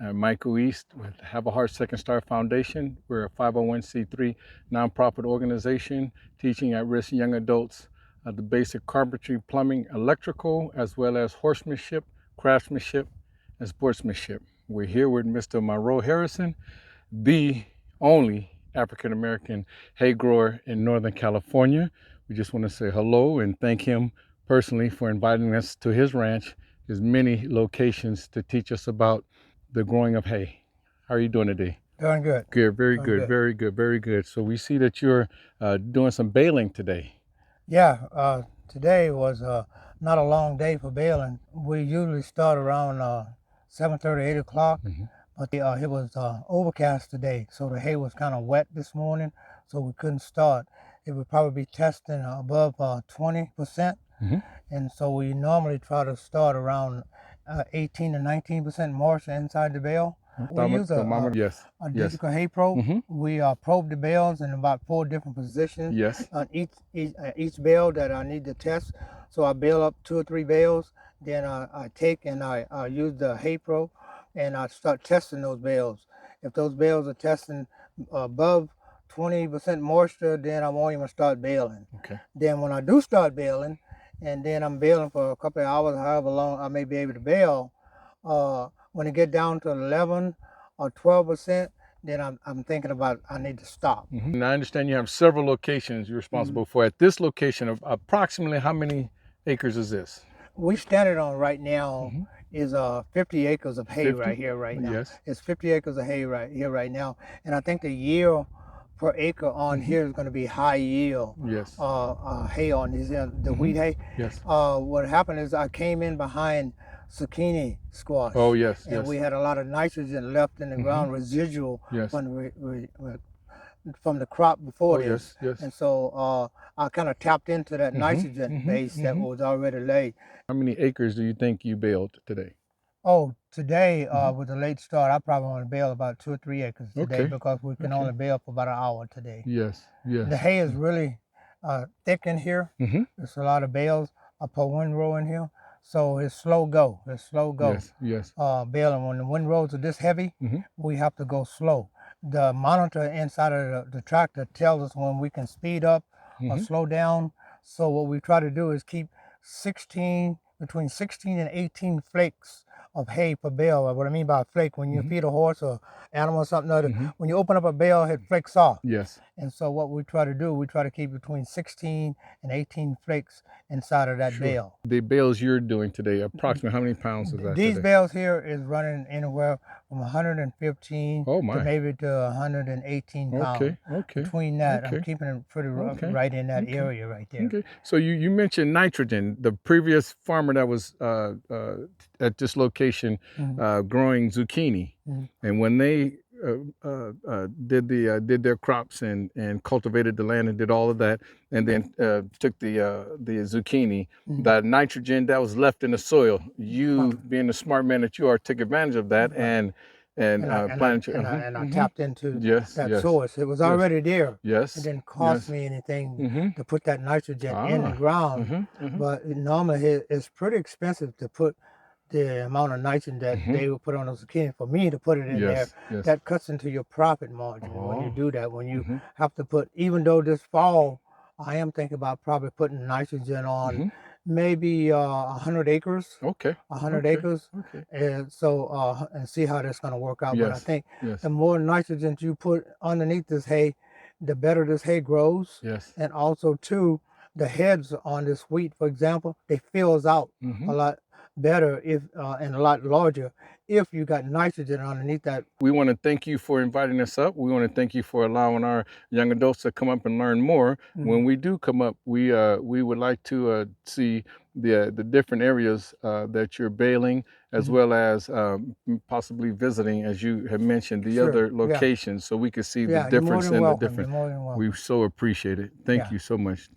Michael East with Have a Heart Second Star Foundation. We're a 501c3 nonprofit organization teaching at-risk young adults the basic carpentry, plumbing, electrical, as well as horsemanship, craftsmanship, and sportsmanship. We're here with Mr. Monroe Harrison, the only African-American hay grower in Northern California. We just want to say hello and thank him personally for inviting us to his ranch, his many locations, to teach us about the growing of hay. How are you doing today? Doing good. Good, very good, very good, very good. So we see that you're doing some baling today. Yeah, today was not a long day for baling. We usually start around 7:30, 8 o'clock, but it was overcast today, so the hay was kind of wet this morning, so we couldn't start. It would probably be testing above 20%, and so we normally try to start around 18 to 19% moisture inside the bale. We use a digital hay probe. We probe the bales in about 4 different positions on each bale that I need to test. So I bale up 2 or 3 bales, then I take and I use the hay probe and I start testing those bales. If those bales are testing above 20% moisture, then I won't even start baling. Then when I do start baling, and then I'm baling for a couple of hours, however long I may be able to bale, when it get down to 11 or 12%, then I'm thinking about I need to stop. And I understand you have several locations you're responsible for. At this location, approximately how many acres is this? We standing on right now is 50 acres of hay right here right now. It's 50 acres of hay right here right now, and I think the yield per acre on here is going to be high yield. Hay on this, the wheat hay. What happened is I came in behind zucchini squash. And we had a lot of nitrogen left in the ground, residual from the crop before this. And so I kind of tapped into that nitrogen base that was already laid. How many acres do you think you baled today? Oh, today with the late start, I probably want to bale about 2 or 3 acres today because we can only bale for about an hour today. The hay is really thick in here. There's a lot of bales. I put windrow in here. So it's slow go. It's slow go. Baling. When the windrows are this heavy, we have to go slow. The monitor inside of the tractor tells us when we can speed up or slow down. So what we try to do is keep between 16 and 18 flakes of hay per bale. What I mean by a flake, when you feed a horse or animal or something other, when you open up a bale, it flakes off. And so what we try to do, we try to keep between 16 and 18 flakes inside of that bale. The bales you're doing today, approximately how many pounds is that These today? bales here is running anywhere from 115 to maybe to 118 pounds. Between that, I'm keeping it pretty rough right in that area right there. So you mentioned nitrogen. The previous farmer that was at this location growing zucchini, and when they did their crops and cultivated the land and did all of that, and then took the zucchini, the nitrogen that was left in the soil, you being the smart man that you are, took advantage of that and I tapped into that source. It was already there. It didn't cost me anything to put that nitrogen in the ground. But normally it's pretty expensive to put the amount of nitrogen that they would put on the zucchini. For me to put it in there, that cuts into your profit margin when you do that. When you have to put, even though this fall, I am thinking about probably putting nitrogen on maybe 100 acres. 100 acres. And so, and see how that's going to work out. But I think the more nitrogen you put underneath this hay, the better this hay grows. And also, too, the heads on this wheat, for example, they fills out a lot better if and a lot larger if you got nitrogen underneath that. We want to thank you for inviting us up. We want to thank you for allowing our young adults to come up and learn more. When we do come up, we would like to see the different areas that you're baling, as well as possibly visiting, as you have mentioned, the other locations, so we could see the difference in the difference. We so appreciate it. Thank you so much.